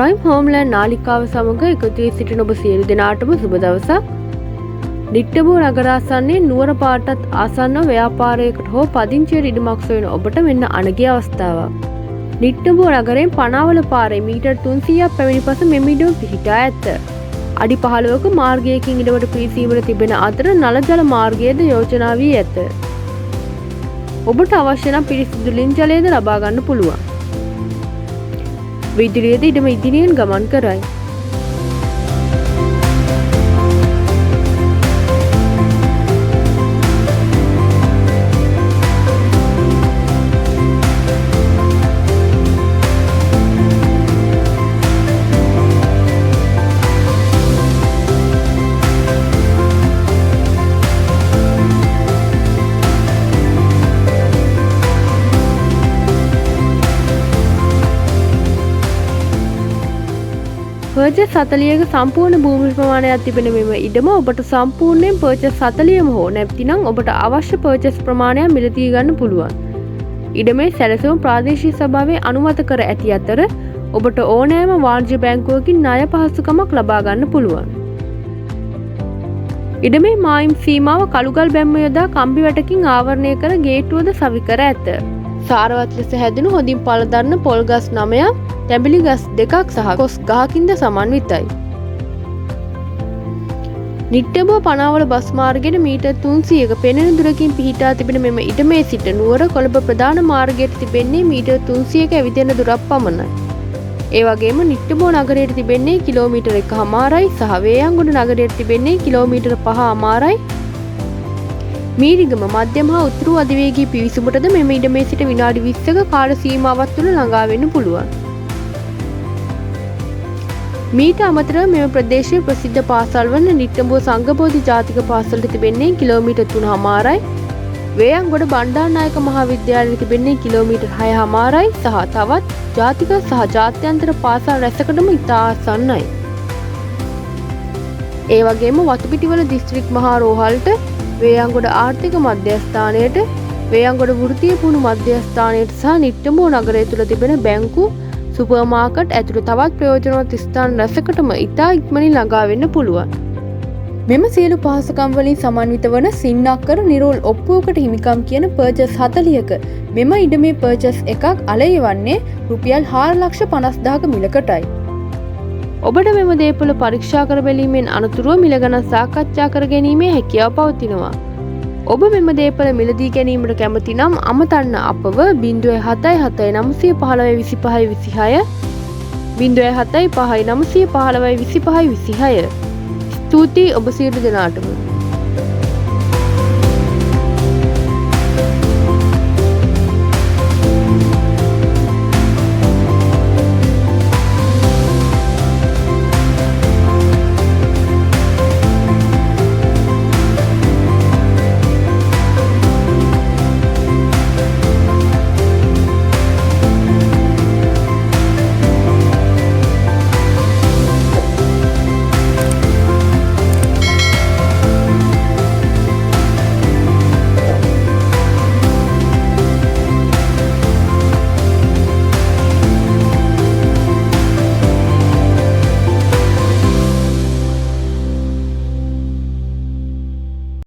Prime Homeland නාලිකාව සමග එකතු වී සිටින ඔබ සියලු දෙනාටම සුබ දවසක්. නිට්ටඹුව නගරාසන්නයේ නුවර පාටත් ආසන්න ව්‍යාපාරයකට හෝ පදිංචියට ඉඩමක් සොයන ඔබට මෙන්න අනගිය අවස්ථාවක්. නිට්ටඹුව නගරයෙන් පනාවල පාරේ මීටර් 300ක් පැමිණි පසු මෙම ඉඩම පිහිටා ඇත. අඩි 15ක මාර්ගයකින් ඉඩමට පිවිසීමට තිබෙන අතර නල ජල මාර්ගයේද යෝජනා වී ඇත. ඔබට අවශ්‍ය නම් පිරිසිදු ලින් ජලයද ලබා ගන්න පුළුවන්. විදුලියද ඉඩම ඉදිරියෙන් ගමන් කරයි. පර්චස් 40ක සම්පූර්ණ භූමි ප්‍රමාණයක් තිබෙන මෙම ඉඩම ඔබට සම්පූර්ණයෙන් පර්චස් 40ම හෝ නැත්නම් ඔබට අවශ්‍ය පර්චස් ප්‍රමාණයක් මිලදී ගන්න පුළුවන්. ඉඩමේ සැලසුම් ප්‍රාදේශීය සභාවේ අනුමත කර ඇති අතර ඔබට ඕනෑම වාණිජ්‍ය බැංකුවකින් ණය පහසුකමක් ලබා ගන්න පුළුවන්. ඉඩමේ මායිම් සීමාව කළුගල් බැම්ම යොදා කම්බි වැටකින් ආවරණය කර ගේට්ටුවද සවි කර ඇත. සාරවත් ලෙස හැදුණු හොඳින් පළදරන පොල් ගස් 9ක් තැඹිලි ගස් 2ක් සහ කොස් ගහකින්ද සමන්විතයි. නිට්ටඹුව පනාවල බස් මාර්ගයට මීටර් 300ක පෙනෙන දුරකින් පිහිටා තිබෙන මෙම ඉඩමේ සිට නුවර කොළඹ ප්‍රධාන මාර්ගයට තිබෙන්නේ මීටර් 300ක ඇවිදෙන දුරක් පමණයි. ඒ වගේම නිට්ටඹුව නගරයට තිබෙන්නේ කිලෝමීටර් 1.5යි සහ වේයන්ගොඩ නගරයට තිබෙන්නේ කිලෝමීටර් 5.5යි. මීරිගම මධ්‍යම හා උතුරු අධිවේගී පිවිසුමටද මෙම ඉඩමේ සිට විනාඩි 20ක කාල සීමාවක් තුළ ළඟා වෙන්න පුළුවන්. මීට අමතරව මෙම ප්‍රදේශයේ ප්‍රසිද්ධ පාසල් වන නිට්ටඹුව සංඝබෝධි ජාතික පාසලට තිබෙන්නේ කිලෝමීටර් 3.5යි, වේයන්ගොඩ බණ්ඩාරනායක මහාවිද්‍යාලයට තිබෙන්නේ කිලෝමීටර් 6.5යි සහ තවත් ජාතික සහ ජාත්‍යන්තර පාසල් රැසකටම ඉතා ආසන්නයි. ඒ වගේම වතුපිටිවල දිස්ත්‍රික් මහා රෝහලට, වේයන්ගොඩ ආර්ථික මධ්‍යස්ථානයට, වේයන්ගොඩ වෘත්තීය පුහුණු මධ්‍යස්ථානයට සහ නිට්ටඹුව නගරය තුළ තිබෙන බැංකු, සුපර් මාකට් ඇතුළු තවත් ප්‍රයෝජනවත් ස්ථාන රැසකටම ඉතා ඉක්මනින් ළඟා වෙන්න පුළුවන්. මෙම සියලු පහසුකම් වලින් සමන්විත වන සින්නක්කර නිරෝල් ඔප්පුවකට හිමිකම් කියන පර්චස් 40ක මෙම ඉඩමේ පර්චස් එකක් අලෙවි වන්නේ රුපියල් 4,50,000ක මිලකටයි. ඔබට මෙම දේපොළ පරීක්ෂා කර බැලීමෙන් අනතුරුව මිල ගණන් සාකච්ඡා කර ගැනීමේ හැකියාව පවතිනවා. ඔබ මෙම දේපළ මිලදී ගැනීමට කැමති නම් අමතන්න අපව 077 915 26 075 915 26 ස්තුතියි ඔබ සියලු දෙනාටම.